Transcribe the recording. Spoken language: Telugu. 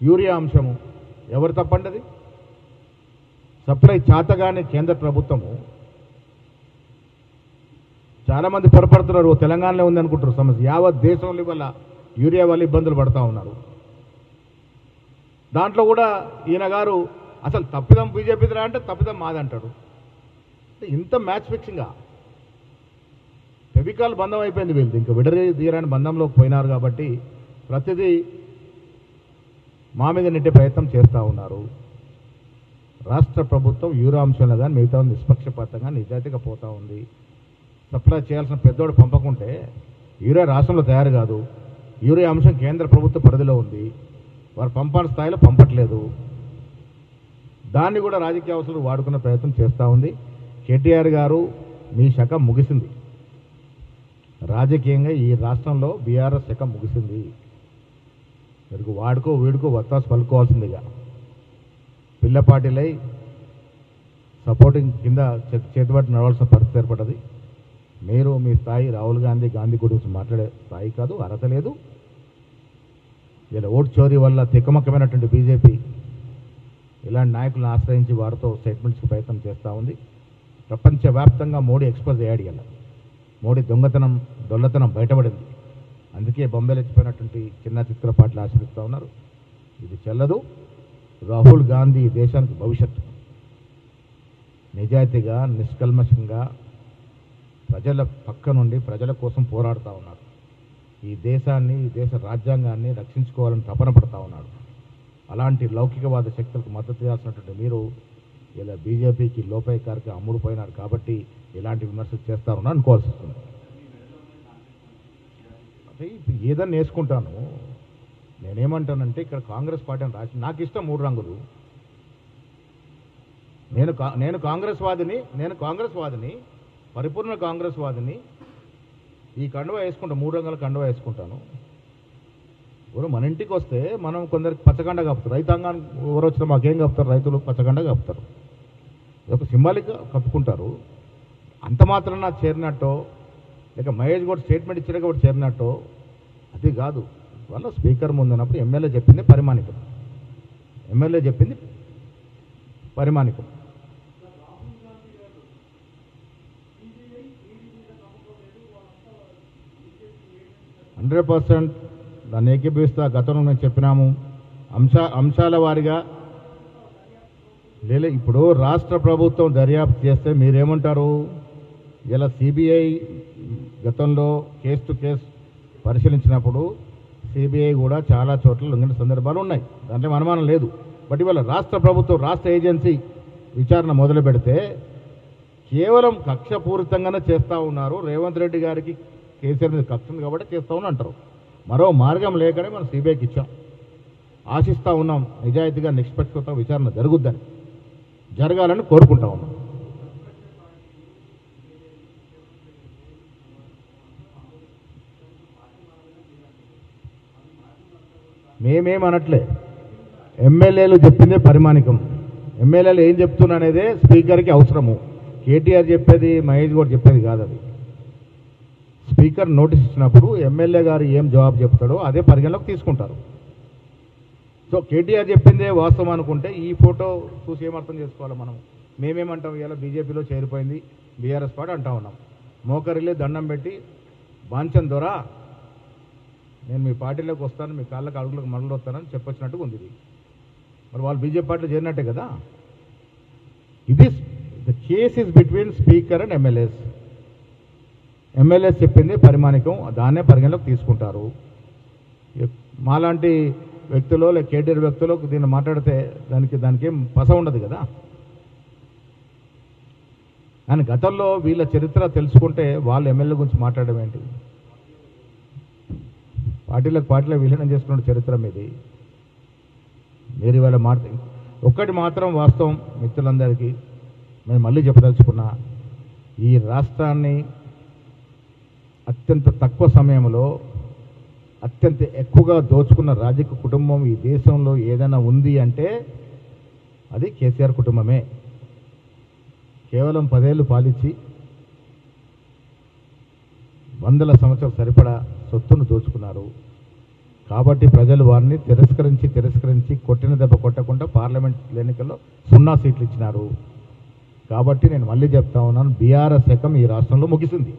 యూరియా అంశము ఎవరు తప్పండి? సప్లై చాతగానే కేంద్ర ప్రభుత్వము. చాలామంది పొరపడుతున్నారు, తెలంగాణలో ఉంది అనుకుంటారు సమస్య. యావత్ దేశంలో వల్ల యూరియా వల్ల ఇబ్బందులు పడతా ఉన్నారు. దాంట్లో కూడా ఈయన గారు అసలు తప్పిదం బీజేపీదిరా అంటే తప్పిదం మాదంటాడు. ఇంత మ్యాచ్ ఫిక్సింగా ఫెవికాల్ బంధం అయిపోయింది వీళ్ళది. ఇంకా విడదీయరాని బంధంలోకి పోయినారు కాబట్టి ప్రతిదీ మా మీద నెట్టే ప్రయత్నం చేస్తూ ఉన్నారు. రాష్ట్ర ప్రభుత్వం యూరియా అంశంలో కానీ మిగతా నిష్పక్షపాతంగా నిజాయితీగా పోతూ ఉంది. సప్లై చేయాల్సిన పెద్దోడు పంపకుంటే యూరియా రాష్ట్రంలో తయారు కాదు. యూరియా అంశం కేంద్ర ప్రభుత్వ పరిధిలో ఉంది. వారు పంపాల్సిన స్థాయిలో పంపట్లేదు. దాన్ని కూడా రాజకీయ అవసరాలు వాడుకునే ప్రయత్నం చేస్తూ ఉంది. కేటీఆర్ గారు మీ శకం ముగిసింది. రాజకీయంగా ఈ రాష్ట్రంలో బీఆర్ఎస్ శకం ముగిసింది. మీరు వాడుకో వీడుకో వత్తాసు పలుకోవాల్సిందిగా పిల్లపాటిలై సపోర్టింగ్ కింద చేతిబట్టి నడవాల్సిన పరిస్థితి ఏర్పడ్డది. మీరు మీ స్థాయి రాహుల్ గాంధీ గురించి మాట్లాడే స్థాయి కాదు, అర్హత లేదు. ఇలా ఓటు చోరీ వల్ల తిక్కమక్కమైనటువంటి బీజేపీ ఇలాంటి నాయకులను ఆశ్రయించి వారితో స్టేట్మెంట్స్కి ప్రయత్నం చేస్తూ ఉంది. ప్రపంచవ్యాప్తంగా మోడీ ఎక్స్పోజ్ అయ్యాడు. ఇలా మోడీ దొల్లతనం బయటపడింది. అందుకే బొంబాయిలో ఎత్తిపోయినటువంటి చిన్న చిత్రపాట్లు ఆశ్రయిస్తూ ఉన్నారు. ఇది చెల్లదు. రాహుల్ గాంధీ దేశానికి భవిష్యత్తు. నిజాయితీగా నిష్కల్మషంగా ప్రజల పక్క నుండి ప్రజల కోసం పోరాడుతూ ఉన్నారు. ఈ దేశాన్ని ఈ దేశ రాజ్యాంగాన్ని రక్షించుకోవాలని తపన పడుతూ ఉన్నాడు. అలాంటి లౌకికవాద శక్తులకు మద్దతు చేయాల్సినటువంటి మీరు ఇలా బీజేపీకి లోపాయకారికి అమ్ముడుపోయినారు కాబట్టి ఇలాంటి విమర్శలు చేస్తారని అనుకోవాల్సి వస్తుంది. అంటే ఏదన్నా వేసుకుంటాను. నేనేమంటానంటే ఇక్కడ కాంగ్రెస్ పార్టీ అని రాసి నాకు ఇష్టం 3 రంగులు. నేను కాంగ్రెస్ వాదిని పరిపూర్ణ కాంగ్రెస్ వాదిని. ఈ కండువా వేసుకుంటాను, 3 రంగుల కండువా వేసుకుంటాను. ఎవరు మన ఇంటికి వస్తే మనం కొందరికి పచ్చగండ కప్పుతారు. రైతాంగానికి ఎవరు వచ్చినా మాకేం కప్పుతారు? రైతులు పచ్చగండ కప్పుతారు. ఒక సింబాలిక్గా కప్పుకుంటారు. అంత మాత్రం నాకు చేరినట్టో లేక మహేష్ గౌడ్ స్టేట్మెంట్ ఇచ్చిన కాబట్టి చేరినట్టో అది కాదు. వాళ్ళ స్పీకర్ ముందున్నప్పుడు ఎమ్మెల్యే చెప్పింది పరిమాణికం. ఎమ్మెల్యే చెప్పింది పరిమాణికం. %100 దాన్ని ఏకీభవిస్తా. గతంలో మేము చెప్పినాము అంశాల వారిగా. లేదు, ఇప్పుడు రాష్ట్ర ప్రభుత్వం దర్యాప్తు చేస్తే మీరేమంటారు? ఇలా సిబిఐ గతంలో కేసు టు కేసు పరిశీలించినప్పుడు సిబిఐ కూడా చాలా చోట్ల లొంగిన సందర్భాలు ఉన్నాయి. దాంట్లో అనుమానం లేదు. బట్ ఇవాళ రాష్ట్ర ప్రభుత్వం రాష్ట్ర ఏజెన్సీ విచారణ మొదలు పెడితే కేవలం కక్షపూరితంగానే చేస్తూ ఉన్నారు. రేవంత్ రెడ్డి గారికి కేసీఆర్ మీద కక్ష ఉంది కాబట్టి చేస్తామని అంటారు. మరో మార్గం లేకనే మనం సిబిఐకి ఇచ్చాం. ఆశిస్తూ ఉన్నాం నిజాయితీగా నిష్పక్షపాత విచారణ జరుగుద్దని, జరగాలని కోరుకుంటా ఉన్నాం. మేమేమనట్లే. ఎమ్మెల్యేలు చెప్పిందే పరిమాణికం. ఎమ్మెల్యేలు ఏం చెప్తున్నా అనేదే స్పీకర్కి అవసరము. కేటీఆర్ చెప్పేది మహేష్ గౌడ్ చెప్పేది కాదు. అది స్పీకర్ నోటీస్ ఇచ్చినప్పుడు ఎమ్మెల్యే గారు ఏం జవాబు చెప్తాడో అదే పరిగణలోకి తీసుకుంటారు. సో కేటీఆర్ చెప్పిందే వాస్తవం అనుకుంటే ఈ ఫోటో చూసి ఏమర్థం చేసుకోవాలి మనం? మేమేమంటాం? ఇలా బీజేపీలో చేరిపోయింది బీఆర్ఎస్ పార్టీ అంటా ఉన్నాం. మోకరిల్లి దండం పెట్టి బాంచన్ దొర నేను మీ పార్టీలోకి వస్తాను, మీ కాళ్ళకు అడుగులకు మరలు వస్తానని చెప్పొచ్చినట్టుగా ఉంది. ఇది మరి వాళ్ళు బీజేపీ పార్టీలో చేరినట్టే కదా. ఇది the case is between speaker and MLAs. MLAs చెప్పింది పరిమాణికం, దాన్నే పరిగణలోకి తీసుకుంటారు. మాలాంటి వ్యక్తులు లేక కేటీఆర్ వ్యక్తులు దీన్ని మాట్లాడితే దానికి ఏం పస ఉండదు కదా. కానీ గతంలో వీళ్ళ చరిత్ర తెలుసుకుంటే వాళ్ళు ఎమ్మెల్యే గురించి మాట్లాడడం ఏంటి? పార్టీలో విలీనం చేసుకున్న చరిత్ర మీది. మీరు ఇవాళ ఒక్కటి మాత్రం వాస్తవం మిత్రులందరికీ మేము మళ్ళీ చెప్పదలుచుకున్నా, ఈ రాష్ట్రాన్ని అత్యంత తక్కువ సమయంలో అత్యంత ఎక్కువగా దోచుకున్న రాజకీయ కుటుంబం ఈ దేశంలో ఏదైనా ఉంది అంటే అది కేసీఆర్ కుటుంబమే. కేవలం 10 ఏళ్ళు పాలించి 100 సంవత్సరాలు సరిపడా సొత్తును దోచుకున్నారు. కాబట్టి ప్రజలు వారిని తిరస్కరించి కొట్టిన దెబ్బ కొట్టకుండా పార్లమెంట్ ఎన్నికల్లో 0 సీట్లు ఇచ్చినారు. కాబట్టి నేను మళ్ళీ చెప్తా ఉన్నాను, బీఆర్ఎస్ శకం ఈ రాష్ట్రంలో ముగిసింది.